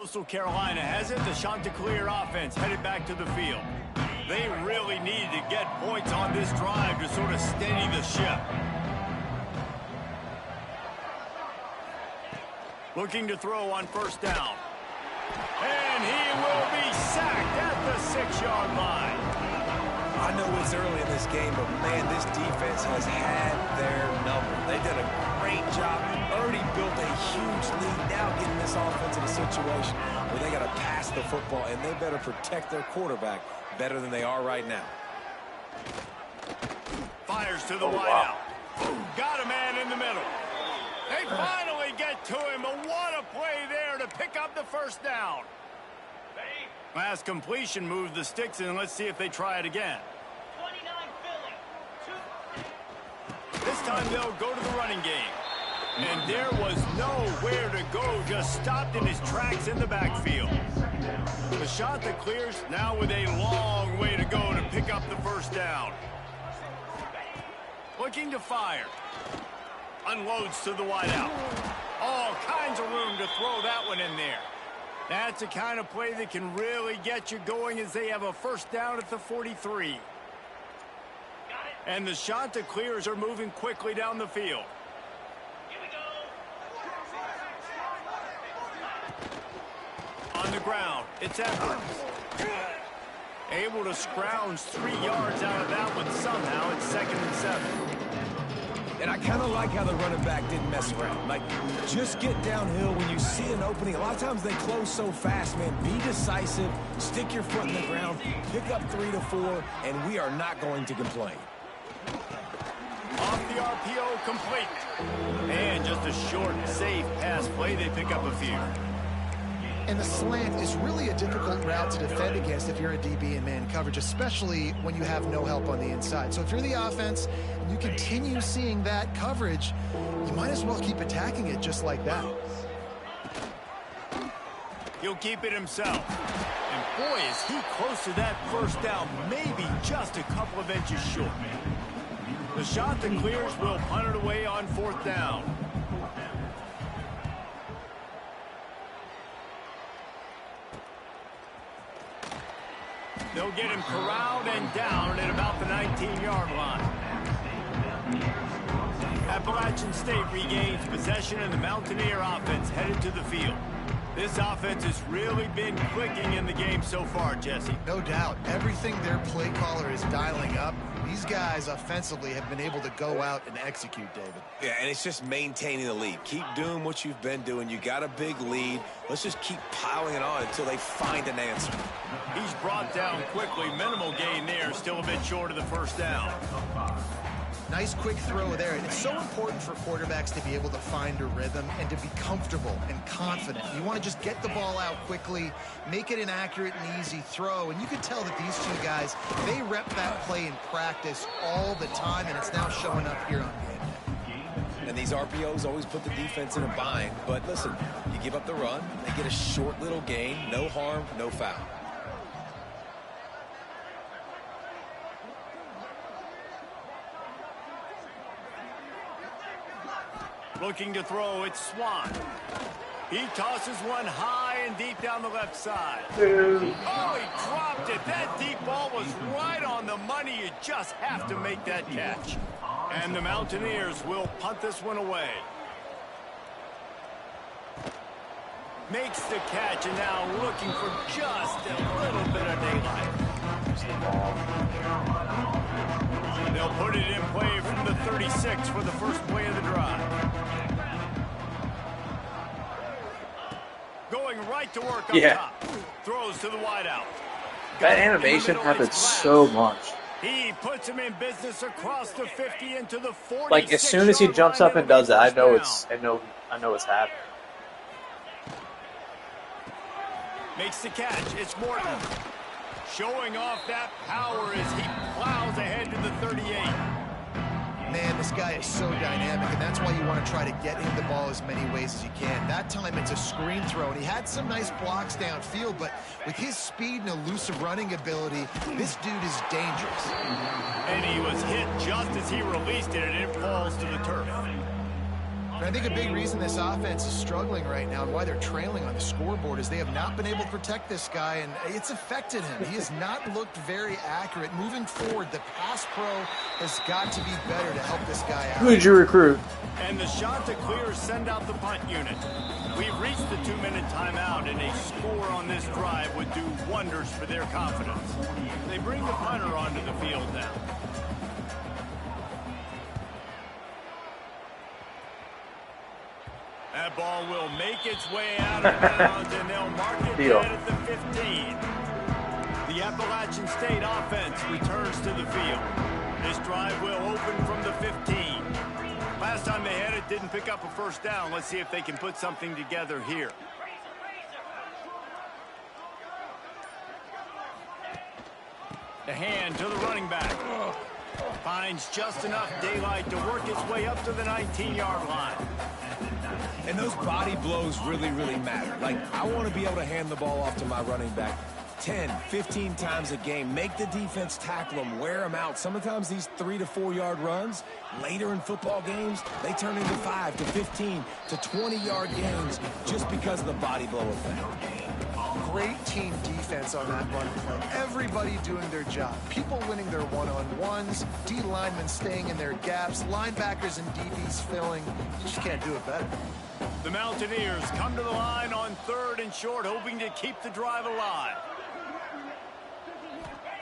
Coastal Carolina has it. The Chanticleer offense headed back to the field. They really needed to get points on this drive to sort of steady the ship. Looking to throw on first down. And he will be sacked at the 6-yard line. I know it's early in this game, but man, this defense has had their number. They did a great job. Already built a huge lead. Now getting this offense in a situation where they got to pass the football, and they better protect their quarterback better than they are right now. Fires to the wideout. Got a man in the middle. They finally get to him, but what a play there to pick up the first down. Last completion moved the sticks in. Let's see if they try it again. This time they'll go to the running game. And there was nowhere to go, just stopped in his tracks in the backfield. The Chanticleers now with a long way to go to pick up the first down. Looking to fire. Unloads to the wideout. All kinds of room to throw that one in there. That's the kind of play that can really get you going as they have a first down at the 43. And the Chanticleers are moving quickly down the field. Here we go. On the ground, it's Edwards. Able to scrounge 3 yards out of that one somehow. It's 2nd and 7. And I kind of like how the running back didn't mess around. Like, just get downhill when you see an opening. A lot of times they close so fast, man. Be decisive, stick your foot in the ground, pick up 3 to 4, and we are not going to complain. Off the RPO, complete. And just a short, safe pass play. They pick up a few. And the slant is really a difficult route to defend against if you're a DB in man coverage, especially when you have no help on the inside. So if you're the offense and you continue seeing that coverage, you might as well keep attacking it just like that. He'll keep it himself. And boy, is he close to that first down, maybe just a couple of inches short. The Chanticleers will punt it away on 4th down. They'll get him corralled and down at about the 19-yard line. Appalachian State regains possession, and the Mountaineer offense headed to the field. This offense has really been clicking in the game so far, Jesse. No doubt. Everything their play caller is dialing up, these guys offensively have been able to go out and execute, David. Yeah, and it's just maintaining the lead. Keep doing what you've been doing. You got a big lead. Let's just keep piling it on until they find an answer. He's brought down quickly. Minimal gain there. Still a bit short of the first down. Nice quick throw there. It's so important for quarterbacks to be able to find a rhythm and to be comfortable and confident. You want to just get the ball out quickly, make it an accurate and easy throw. And you can tell that these two guys, they rep that play in practice all the time, and it's now showing up here on game day. And these RPOs always put the defense in a bind. But listen, you give up the run, they get a short little gain, no harm, no foul. Looking to throw, it's Swan. He tosses one high and deep down the left side. Oh, he dropped it. That deep ball was right on the money. You just have to make that catch. And the Mountaineers will punt this one away. Makes the catch, and now looking for just a little bit of daylight. They'll put it in play from the 36 for the first play of the drive. Going right to work up top. Throws to the wideout. That animation happens so much. He puts him in business across the 50 into the 40. Like as soon as he jumps up and does that, I know it's happening. Makes the catch. It's Morton. Showing off that power as he plows ahead to the 38. Man, this guy is so dynamic, and that's why you want to try to get him the ball as many ways as you can. That time it's a screen throw, and he had some nice blocks downfield, but with his speed and elusive running ability, this dude is dangerous. And he was hit just as he released it, and it falls to the turf. And I think a big reason this offense is struggling right now and why they're trailing on the scoreboard is they have not been able to protect this guy, and it's affected him. He has not looked very accurate. Moving forward, the pass pro has got to be better to help this guy out. Who did you recruit? And the Chanticleers send out the punt unit. We've reached the 2-minute timeout, and a score on this drive would do wonders for their confidence. They bring the punter onto the field now. That ball will make its way out of bounds, and they'll mark it dead at the 15. The Appalachian State offense returns to the field. This drive will open from the 15. Last time they had it, didn't pick up a first down. Let's see if they can put something together here. The hand to the running back. Finds just enough daylight to work its way up to the 19-yard line. And those body blows really, really matter. Like, I want to be able to hand the ball off to my running back 10, 15 times a game. Make the defense tackle them, wear them out. Sometimes these 3 to 4 yard runs, later in football games, they turn into 5 to 15 to 20-yard gains just because of the body blow effect. Great team defense on that run play. Everybody doing their job. People winning their one-on-ones, D linemen staying in their gaps, linebackers and DBs filling. You just can't do it better. The Mountaineers come to the line on 3rd and short, hoping to keep the drive alive.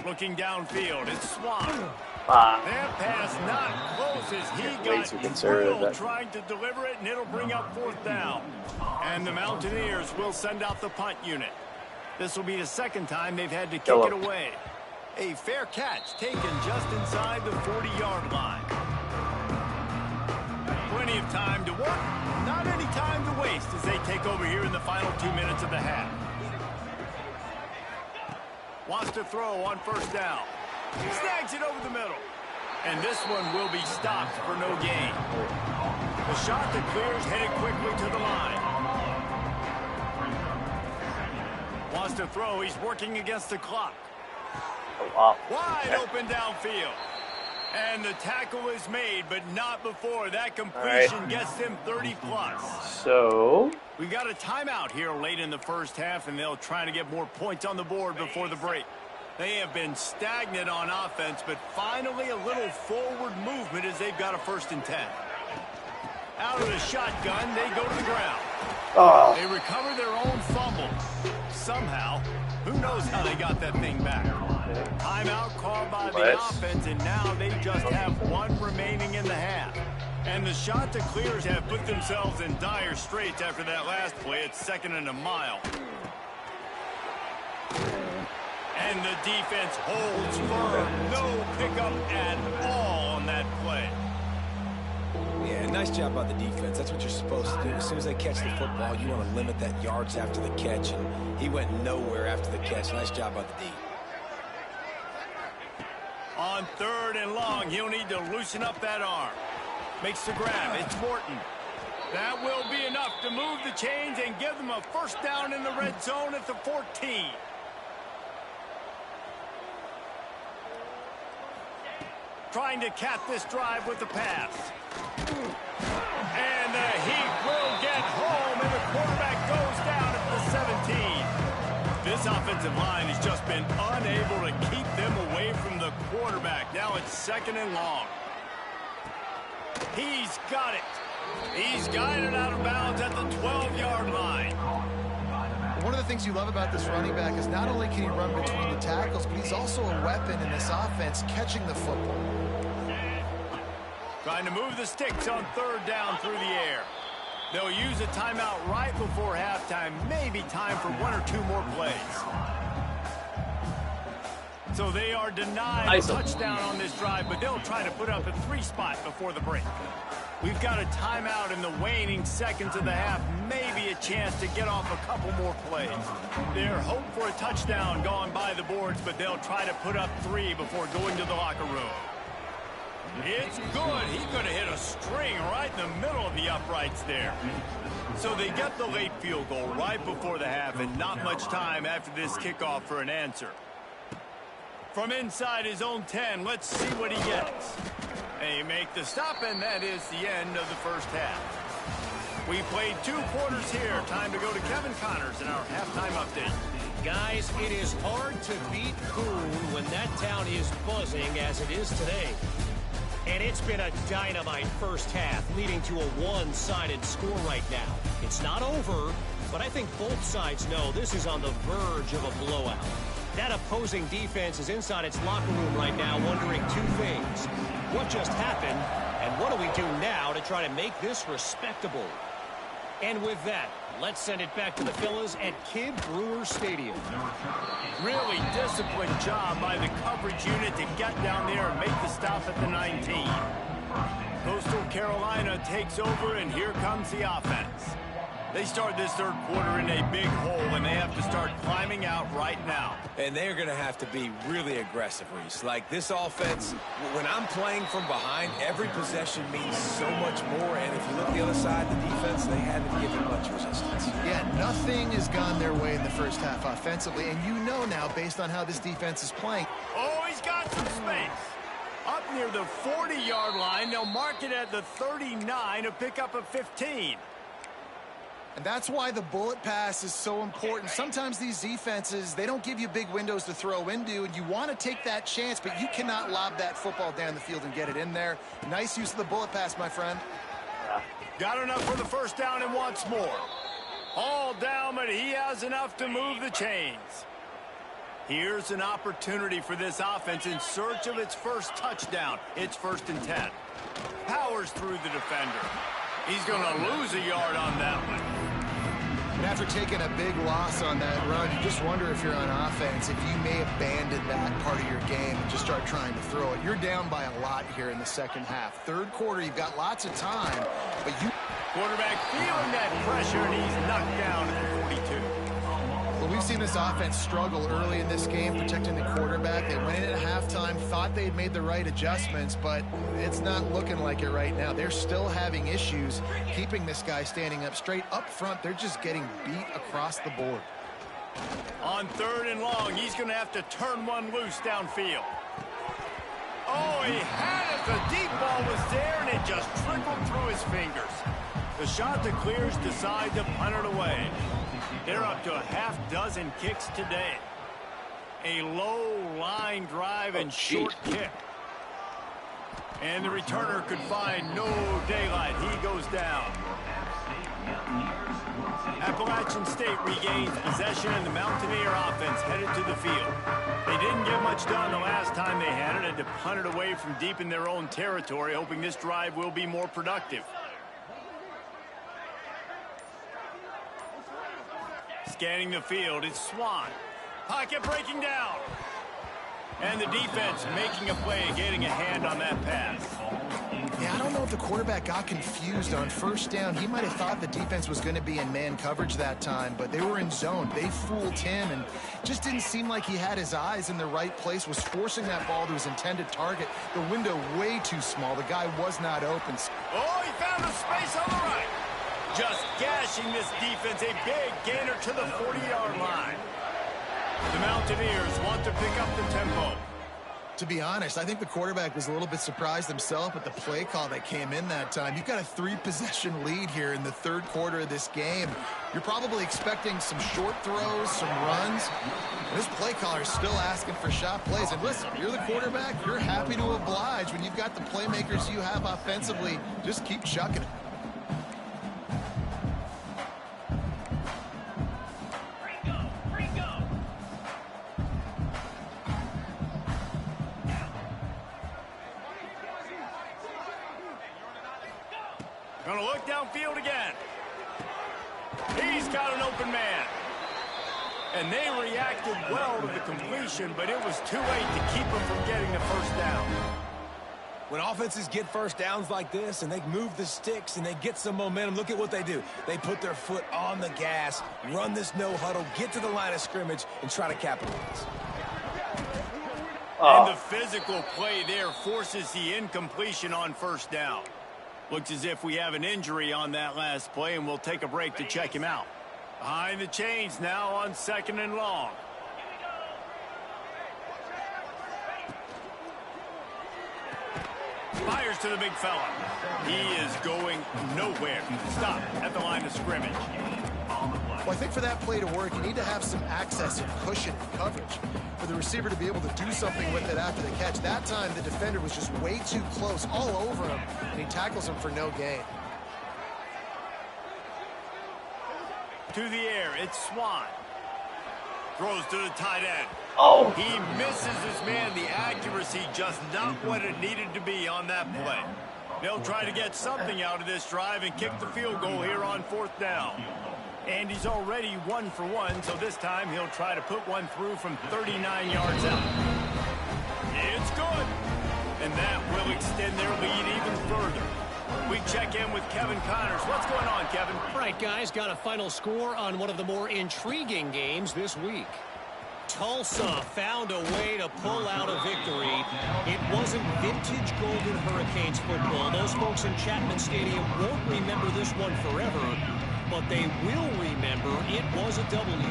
Looking downfield, it's Swan. That pass not close as he got drilled trying to deliver it, and it'll bring up 4th down. And the Mountaineers will send out the punt unit. This will be the 2nd time they've had to kick it away. A fair catch taken just inside the 40-yard line. Plenty of time to work, not any time to waste as they take over here in the final 2 minutes of the half. Wants to throw on 1st down. Snags it over the middle. And this one will be stopped for no gain. The Chanticleers headed quickly to the line. Wants to throw. He's working against the clock. Wide open downfield. And the tackle is made, but not before. That completion gets them 30+. So we got a timeout here late in the first half, and they'll try to get more points on the board before the break. They have been stagnant on offense, but finally a little forward movement as they've got a 1st and 10. Out of the shotgun, they go to the ground. They recover their own fumble. Somehow, who knows how they got that thing back. Timeout called by the offense, and now they just have 1 remaining in the half. And the Chanticleers have put themselves in dire straits after that last play. It's 2nd and a mile. And the defense holds firm. No pickup at all on that play. Yeah, nice job by the defense. That's what you're supposed to do. As soon as they catch the football, you want to limit that yards after the catch, and he went nowhere after the catch. Nice job by the D. On 3rd and long, he'll need to loosen up that arm. Makes the grab. It's Morton. That will be enough to move the chains and give them a 1st down in the red zone at the 14. Trying to cap this drive with the pass. And the Heat will get home, and the quarterback goes down at the 17. This offensive line has just been unable to keep them away from the quarterback. Now it's 2nd and long. He's got it. He's guided out of bounds at the 12-yard line. One of the things you love about this running back is not only can he run between the tackles, but he's also a weapon in this offense catching the football. Trying to move the sticks on 3rd down through the air. They'll use a timeout right before halftime. Maybe time for 1 or 2 more plays. So they are denied a touchdown on this drive, but they'll try to put up a 3 spot before the break. We've got a timeout in the waning seconds of the half. Maybe a chance to get off a couple more plays. Their hope for a touchdown gone by the boards, but they'll try to put up 3 before going to the locker room. It's good. He could have hit a string right in the middle of the uprights there. So they get the late field goal right before the half, and not much time after this kickoff for an answer. From inside his own 10, let's see what he gets. They make the stop, and that is the end of the first half. We played 2 quarters here. Time to go to Kevin Connors in our halftime update. Guys, it is hard to beat Boone when that town is buzzing as it is today. And it's been a dynamite first half, leading to a one-sided score right now. It's not over, but I think both sides know this is on the verge of a blowout. That opposing defense is inside its locker room right now wondering 2 things. What just happened, and what do we do now to try to make this respectable? And with that, let's send it back to the fellas at Kidd Brewer Stadium. Really disciplined job by the coverage unit to get down there and make the stop at the 19. Coastal Carolina takes over, and here comes the offense. They start this third quarter in a big hole, and they have to start climbing out right now. And they're going to have to be really aggressive, Reese. Like this offense, when I'm playing from behind, every possession means so much more. And if you look at the other side, the defense, they haven't given much resistance. Yeah, nothing has gone their way in the first half offensively. And you know now, based on how this defense is playing. Oh, he's got some space. Up near the 40-yard line, they'll mark it at the 39 to pick up a 15. And that's why the bullet pass is so important. Sometimes these defenses, they don't give you big windows to throw into, and you want to take that chance, but you cannot lob that football down the field and get it in there. Nice use of the bullet pass, my friend. Got enough for the first down and wants more. All down, but he has enough to move the chains. Here's an opportunity for this offense in search of its first touchdown. It's 1st and 10. Powers through the defender. He's going to lose a yard on that one. And after taking a big loss on that run, you just wonder if you're on offense, if you may abandon that part of your game and just start trying to throw it. You're down by a lot here in the second half. Third quarter, you've got lots of time, but you... Quarterback feeling that pressure, and he's knocked down at the 42. Well, we've seen this offense struggle early in this game, protecting the quarterback. They went in at halftime, thought they'd made the right adjustments, but it's not looking like it right now. They're still having issues keeping this guy standing up straight. Up front, they're just getting beat across the board. On 3rd and long, he's going to have to turn one loose downfield. Oh, he had it. The deep ball was there, and it just trickled through his fingers. The shot that clears decide to punt it away. They're up to a half-dozen kicks today. A low line drive and short kick. And the returner could find no daylight. He goes down. Appalachian State regains possession, and the Mountaineer offense headed to the field. They didn't get much done the last time they had it, and to punt it away from deep in their own territory, hoping this drive will be more productive. Scanning the field, it's Swan. Pocket breaking down. And the defense making a play, getting a hand on that pass. Yeah, I don't know if the quarterback got confused on 1st down. He might have thought the defense was going to be in man coverage that time, but they were in zone. They fooled him, and just didn't seem like he had his eyes in the right place, was forcing that ball to his intended target. The window way too small. The guy was not open. Oh, he found a space on the right. Just gashing this defense, a big gainer to the 40-yard line. The Mountaineers want to pick up the tempo. To be honest, I think the quarterback was a little bit surprised himself at the play call that came in that time. You've got a 3-possession lead here in the third quarter of this game. You're probably expecting some short throws, some runs. This play caller is still asking for shot plays. And listen, you're the quarterback, you're happy to oblige. When you've got the playmakers you have offensively, just keep chucking it. Gonna look downfield again. He's got an open man. And they reacted well to the completion, but it was too late to keep them from getting the first down. When offenses get first downs like this and they move the sticks and they get some momentum, look at what they do. They put their foot on the gas, run this no huddle, get to the line of scrimmage, and try to capitalize. And the physical play there forces the incompletion on 1st down. Looks as if we have an injury on that last play, and we'll take a break to check him out. Behind the chains now on 2nd and long. Fires to the big fella. He is going nowhere. Stop at the line of scrimmage. Well, I think for that play to work, you need to have some access and cushion and coverage. For the receiver to be able to do something with it after the catch, that time the defender was just way too close, all over him, and he tackles him for no gain. To the air, it's Swan. Throws to the tight end. Oh! He misses his man. The accuracy just not what it needed to be on that play. They'll try to get something out of this drive and kick the field goal here on 4th down. And he's already 1 for 1, so this time he'll try to put one through from 39 yards out. It's good. And that will extend their lead even further. We check in with Kevin Connors. What's going on, Kevin? All right, guys, got a final score on one of the more intriguing games this week. Tulsa found a way to pull out a victory. It wasn't vintage Golden Hurricanes football. Those folks in Chapman Stadium won't remember this one forever, but they will remember it was a W.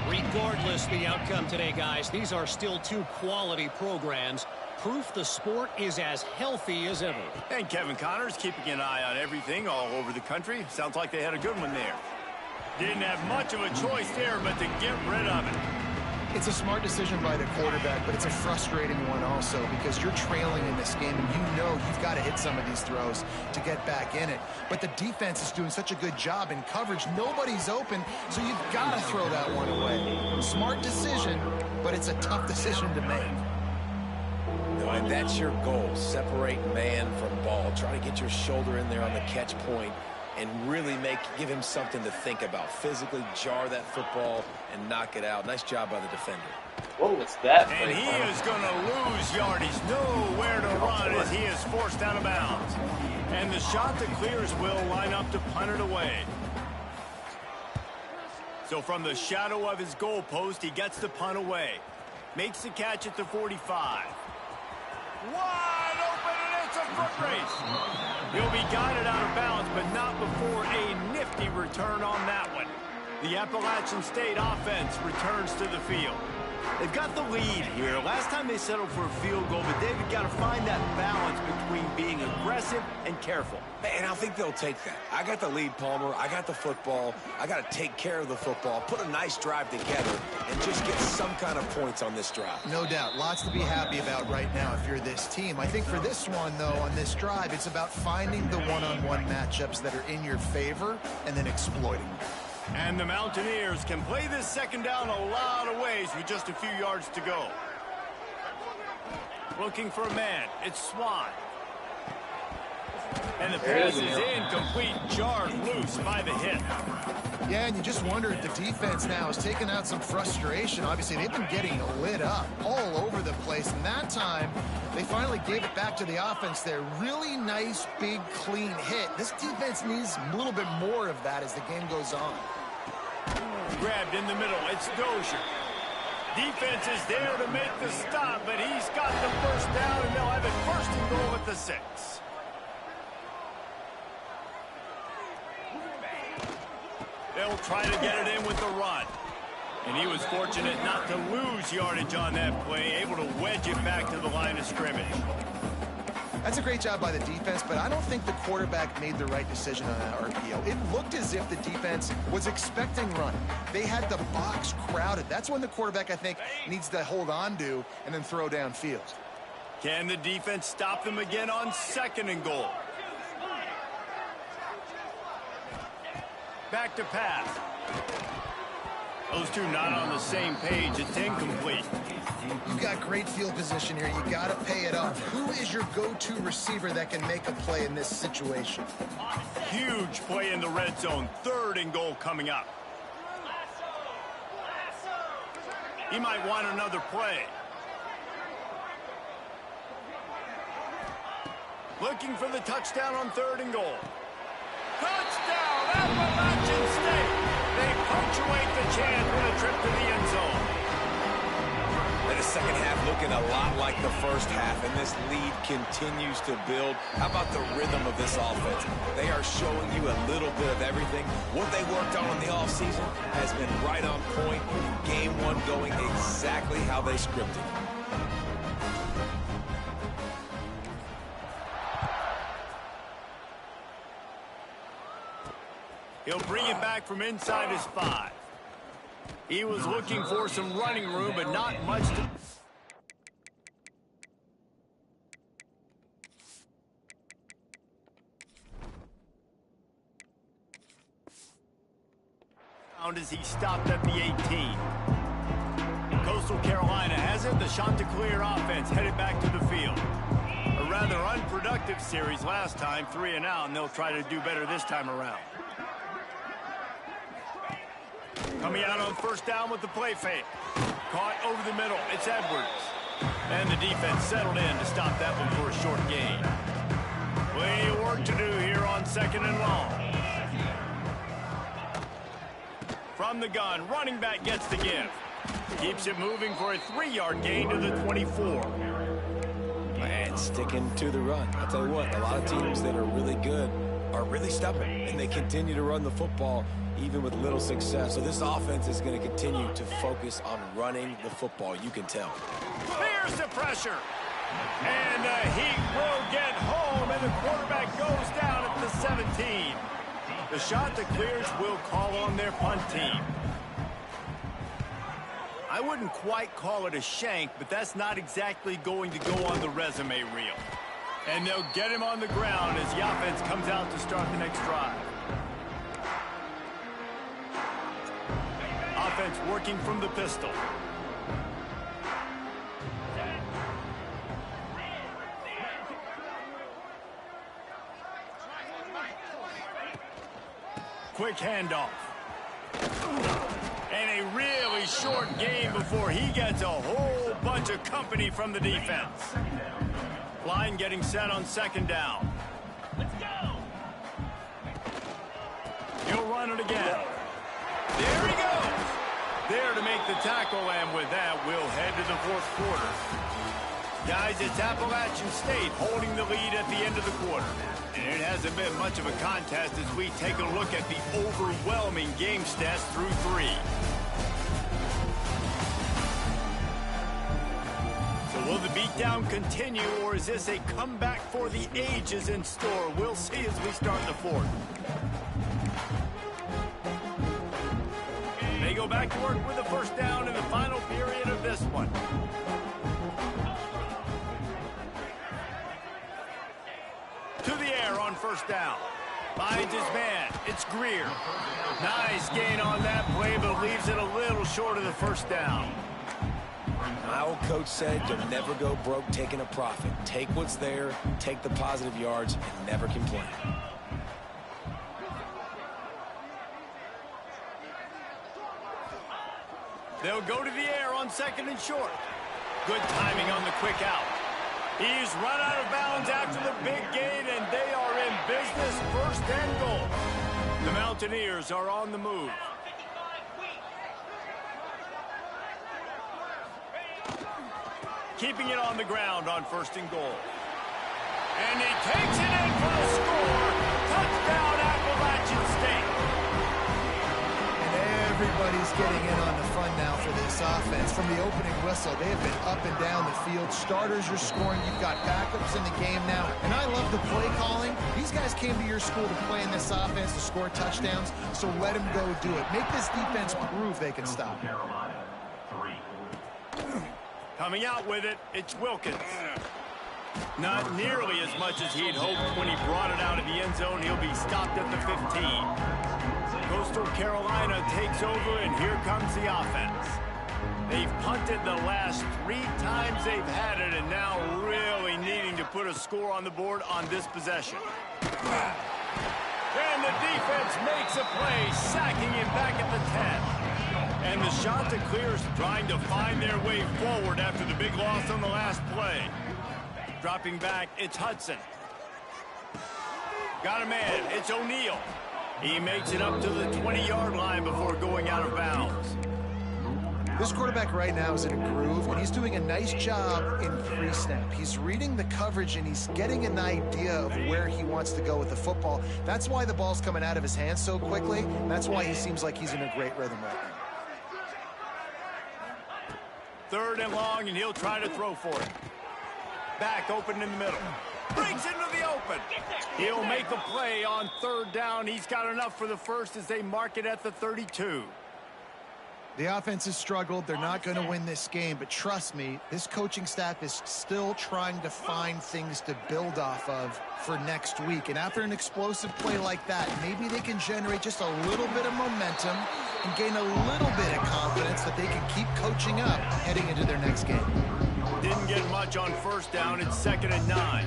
Regardless the outcome today, guys, these are still two quality programs. Proof the sport is as healthy as ever. And Kevin Connors keeping an eye on everything all over the country. Sounds like they had a good one there. Didn't have much of a choice there but to get rid of it. It's a smart decision by the quarterback, but it's a frustrating one also because you're trailing in this game and you know you've got to hit some of these throws to get back in it. But the defense is doing such a good job in coverage. Nobody's open, so you've got to throw that one away. Smart decision, but it's a tough decision to make. No, and that's your goal. Separate man from ball. Try to get your shoulder in there on the catch point and really give him something to think about. Physically jar that football and knock it out. Nice job by the defender. What was that? And he is going to lose yardage. Nowhere to run as he is forced out of bounds. And the shot that clears will line up to punt it away. So from the shadow of his goalpost, he gets the punt away. Makes the catch at the 45. Wide open, and it's a foot race. He'll be guided out of bounds, but not before a nifty return on that one. The Appalachian State offense returns to the field. They've got the lead here. Last time they settled for a field goal, but they've got to find that balance between being aggressive and careful. And I think they'll take that. I got the lead, Palmer. I got the football. I got to take care of the football, put a nice drive together, and just get some kind of points on this drive. No doubt. Lots to be happy about right now if you're this team. I think for this one, though, on this drive, it's about finding the one-on-one matchups that are in your favor and then exploiting them. And the Mountaineers can play this second down a lot of ways with just a few yards to go. Looking for a man. It's Swan. And the pass is incomplete, jarred loose by the hit. Yeah, and you just wonder if the defense now has taken out some frustration. Obviously, they've been getting lit up all over the place. And that time, they finally gave it back to the offense there. Really nice, big, clean hit. This defense needs a little bit more of that as the game goes on. Grabbed in the middle. It's Dozier. Defense is there to make the stop, but he's got the first down, and they'll have it 1st and goal at the 6. They'll try to get it in with the run. And he was fortunate not to lose yardage on that play, able to wedge it back to the line of scrimmage. That's a great job by the defense, but I don't think the quarterback made the right decision on that RPO. It looked as if the defense was expecting run. They had the box crowded. That's when the quarterback, I think, needs to hold on to and then throw downfield. Can the defense stop them again on 2nd and goal? Back to pass. Those two not on the same page. It's incomplete. You've got great field position here. You got to pay it off. Who is your go-to receiver that can make a play in this situation? Huge play in the red zone. 3rd and goal coming up. He might want another play. Looking for the touchdown on 3rd and goal. Touchdown, Appalachian State. They punctuate the chance with a trip to the end zone. And the second half looking a lot like the first half, and this lead continues to build. How about the rhythm of this offense? They are showing you a little bit of everything. What they worked on in the offseason has been right on point. Game 1 going exactly how they scripted. He'll bring it back from inside his 5. He was looking for some running room, but not much to... as he stopped at the 18. Coastal Carolina has it. The Chanticleer offense headed back to the field. A rather unproductive series last time, 3 and out, and they'll try to do better this time around. Coming out on first down with the play fake. Caught over the middle. It's Edwards. And the defense settled in to stop that one for a short gain. Plenty of work to do here on 2nd and long. From the gun, running back gets the give. Keeps it moving for a 3-yard gain to the 24. And sticking to the run. I'll tell you what, a lot of teams that are really good are really stubborn, and they continue to run the football even with little success. So this offense is going to continue to focus on running the football. You can tell. There's the pressure. And he will get home, and the quarterback goes down at the 17. The Chanticleers will call on their punt team. I wouldn't quite call it a shank, but that's not exactly going to go on the resume reel. And they'll get him on the ground as the offense comes out to start the next drive. Offense working from the pistol. Quick handoff. And a really short game before he gets a whole bunch of company from the defense. Line getting set on 2nd down. Let's go. He'll run it again. There he goes. There to make the tackle, and with that, we'll head to the 4th quarter. Guys, it's Appalachian State holding the lead at the end of the quarter. And it hasn't been much of a contest as we take a look at the overwhelming game stats through 3. So will the beatdown continue, or is this a comeback for the ages in store? We'll see as we start the 4th. They go back to work with the first down in the final period of this one. To the air on first down. Finds his man. It's Greer. Nice gain on that play, but leaves it a little short of the first down. My old coach said you'll never go broke taking a profit. Take what's there, take the positive yards, and never complain. They'll go to the air on 2nd and short. Good timing on the quick out. He's run out of bounds after the big gain, and they are in business, 1st and goal. The Mountaineers are on the move. Keeping it on the ground on 1st and goal. And he takes it in for the score. Touchdown, Appalachian State. Everybody's getting in on the fun now for this offense. From the opening whistle, they have been up and down the field. Starters are scoring. You've got backups in the game now. And I love the play calling. These guys came to your school to play in this offense to score touchdowns, so let them go do it. Make this defense prove they can stop. Coming out with it, it's Wilkins. Not nearly as much as he'd hoped when he brought it out of the end zone. He'll be stopped at the 15. Coastal Carolina takes over, and here comes the offense. They've punted the last 3 times they've had it, and now really needing to put a score on the board on this possession. And the defense makes a play, sacking him back at the 10. And the Chanticleers trying to find their way forward after the big loss on the last play. Dropping back, it's Hudson. Got a man, it's O'Neal. He makes it up to the 20-yard line before going out of bounds. This quarterback right now is in a groove, and he's doing a nice job in pre-snap. He's reading the coverage, and he's getting an idea of where he wants to go with the football. That's why the ball's coming out of his hands so quickly, and that's why he seems like he's in a great rhythm right now. 3rd and long, and he'll try to throw for it. Back open in the middle. Breaks into the open. He'll make a play on third down. He's got enough for the first as they mark it at the 32. The offense has struggled. They're not going to win this game, but trust me, this coaching staff is still trying to find things to build off of for next week. And after an explosive play like that, maybe they can generate just a little bit of momentum and gain a little bit of confidence that they can keep coaching up heading into their next game. Didn't get much on first down. It's 2nd and 9.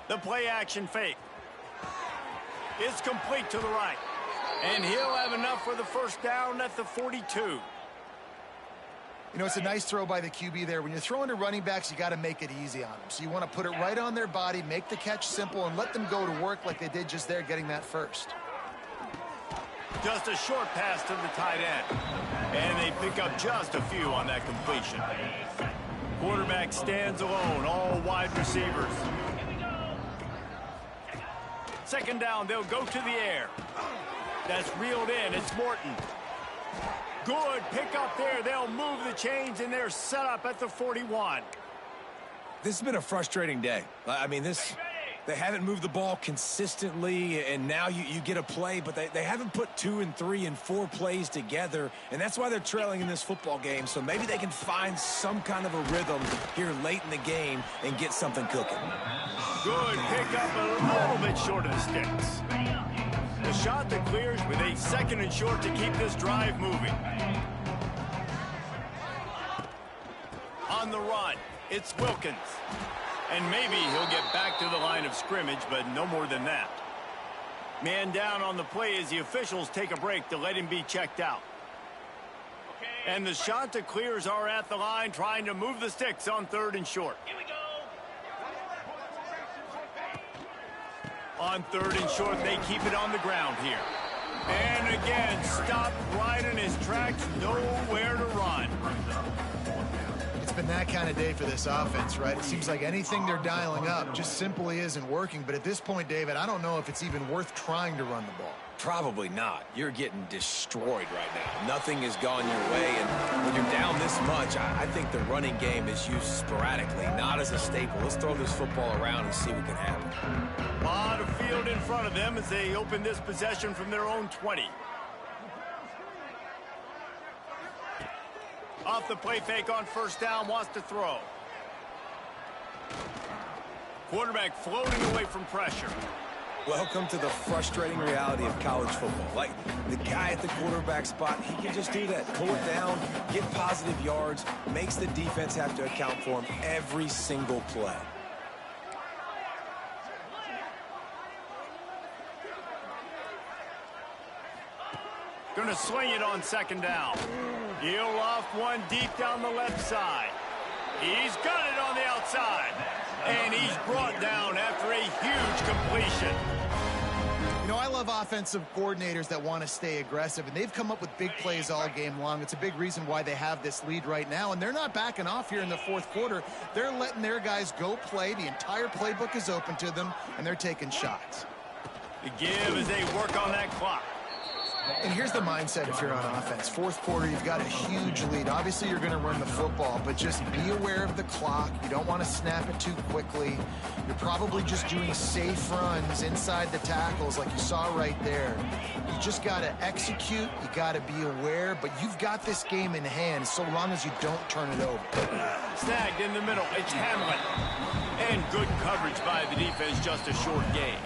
The play action fake. It's complete to the right. And he'll have enough for the first down at the 42. You know, it's a nice throw by the QB there. When you're throwing to running backs, you got to make it easy on them. So you want to put it right on their body, make the catch simple, and let them go to work like they did just there, getting that first. Just a short pass to the tight end. And they pick up just a few on that completion. Quarterback stands alone, all wide receivers. 2nd down, they'll go to the air. That's reeled in. It's Morton. Good pick up there. They'll move the chains, and they're set up at the 41. This has been a frustrating day. I mean, they haven't moved the ball consistently, and now you get a play, but they haven't put 2 and 3 and 4 plays together, and that's why they're trailing in this football game. So maybe they can find some kind of a rhythm here late in the game and get something cooking. Good pick up a little bit short of the sticks. The shot that clears with a 2nd and short to keep this drive moving. On the run, it's Wilkins. And maybe he'll get back to the line of scrimmage, but no more than that. Man down on the play as the officials take a break to let him be checked out. And the shot that clears are at the line, trying to move the sticks on 3rd and short. Here we go. On 3rd and short, they keep it on the ground here. And again, stopped right in his tracks, nowhere to run. It's been that kind of day for this offense, right? It seems like anything they're dialing up just simply isn't working. But at this point, David, I don't know if it's even worth trying to run the ball. Probably not. You're getting destroyed right now. Nothing has gone your way, and when you're down this much, I think the running game is used sporadically, not as a staple. Let's throw this football around and see what can happen. A lot of field in front of them as they open this possession from their own 20. Off the play fake on 1st down, wants to throw. Quarterback floating away from pressure. Welcome to the frustrating reality of college football. Like, the guy at the quarterback spot, he can just do that. Pull it down, get positive yards, makes the defense have to account for him every single play. Going to swing it on 2nd down. He'll off one deep down the left side. He's got it on the outside. And he's brought down after a huge completion. You know, I love offensive coordinators that want to stay aggressive, and they've come up with big plays all game long. It's a big reason why they have this lead right now, and they're not backing off here in the 4th quarter. They're letting their guys go play. The entire playbook is open to them, and they're taking shots. The give as they work on that clock. And here's the mindset if you're on offense. 4th quarter, you've got a huge lead. Obviously, you're going to run the football, but just be aware of the clock. You don't want to snap it too quickly. You're probably just doing safe runs inside the tackles like you saw right there. You just got to execute. You got to be aware, but you've got this game in hand so long as you don't turn it over. Snagged in the middle. It's Hamlin. And good coverage by the defense, just a short game.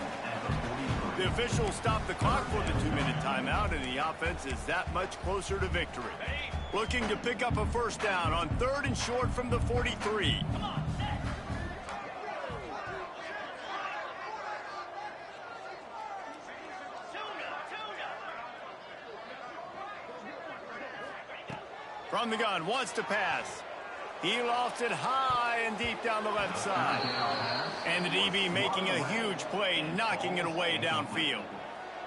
The officials stop the clock for the 2-minute timeout, and the offense is that much closer to victory. Looking to pick up a 1st down on 3rd and short from the 43. From the gun, wants to pass. He lost it high and deep down the left side. And the DB making a huge play, knocking it away downfield.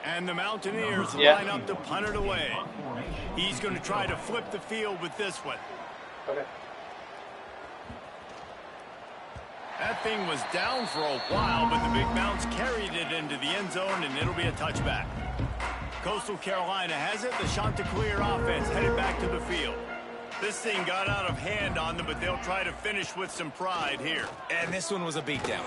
And the Mountaineers line up to punt it away. He's going to try to flip the field with this one. Okay. That thing was down for a while, but the Big Mounts carried it into the end zone, and it'll be a touchback. Coastal Carolina has it. The Chanticleer offense headed back to the field. This thing got out of hand on them, but they'll try to finish with some pride here. And this one was a beatdown.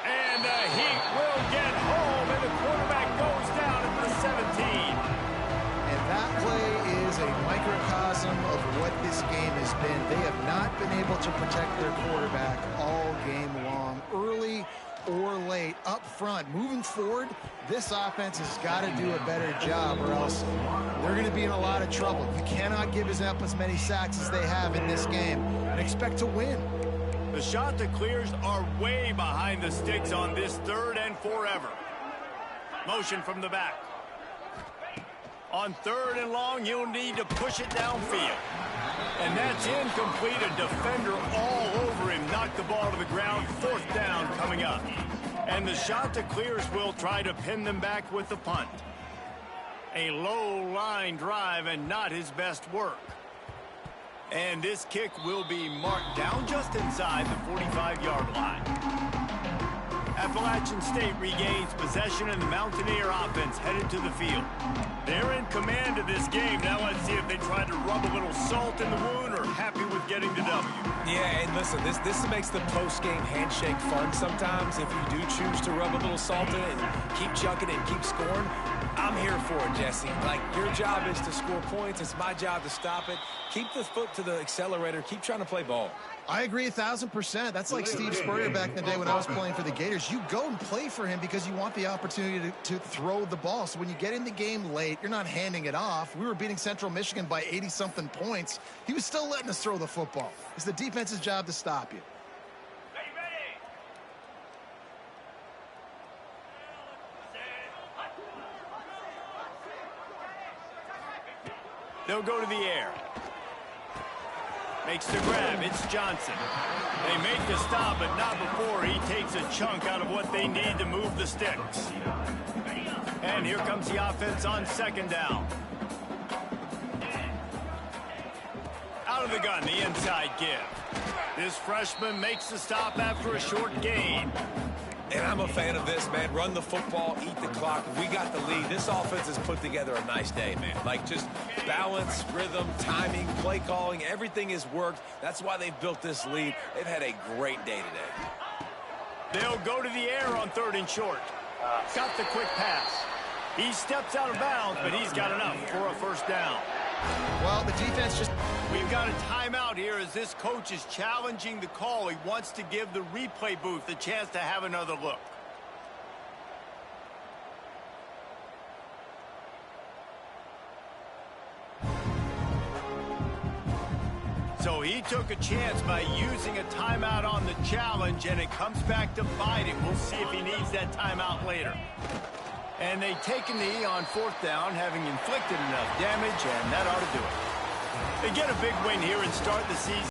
And the Heat will get home, and the quarterback goes down at the 17. And that play is a microcosm of what this game has been. They have not been able to protect their quarterback all game long, early or late, up front. Moving forward, this offense has got to do a better job, or else they're going to be in a lot of trouble. You cannot give up as many sacks as they have in this game and expect to win. The Chanticleers are way behind the sticks on this 3rd and forever. Motion from the back. On 3rd and long, you'll need to push it downfield. And that's incomplete. A defender all over him. Knocked the ball to the ground. 4th down coming up. And the Chanticleers will try to pin them back with the punt. A low line drive and not his best work. And this kick will be marked down just inside the 45-yard line. Appalachian State regains possession, and the Mountaineer offense headed to the field. They're in command of this game. Now let's see if they try to rub a little salt in the wound or happy with getting the W. Yeah, and listen, this makes the post-game handshake fun sometimes. If you do choose to rub a little salt in it and keep chucking it and keep scoring, I'm here for it, Jesse. Like, your job is to score points. It's my job to stop it. Keep the foot to the accelerator. Keep trying to play ball. I agree 1,000%. That's like Steve Spurrier back in the day when I was playing for the Gators. You go and play for him because you want the opportunity to throw the ball. So when you get in the game late, you're not handing it off. We were beating Central Michigan by 80-something points. He was still letting us throw the football. It's the defense's job to stop you. They'll go to the air. Makes the grab. It's Johnson. They make the stop, but not before he takes a chunk out of what they need to move the sticks. And here comes the offense on 2nd down. Out of the gun, the inside give. This freshman makes the stop after a short gain. And I'm a fan of this, man. Run the football, eat the clock. We got the lead. This offense has put together a nice day, man. Like, just balance, rhythm, timing, play calling, everything has worked. That's why they've built this lead. They've had a great day today. They'll go to the air on 3rd and short. Got the quick pass. He steps out of bounds, but he's got enough for a 1st down. Well, the defense just... We've got a timeout here as this coach is challenging the call. He wants to give the replay booth a chance to have another look. So he took a chance by using a timeout on the challenge, and it comes back to bite him. We'll see if he needs that timeout later. And they take a knee on 4th down, having inflicted enough damage, and that ought to do it. They get a big win here and start the season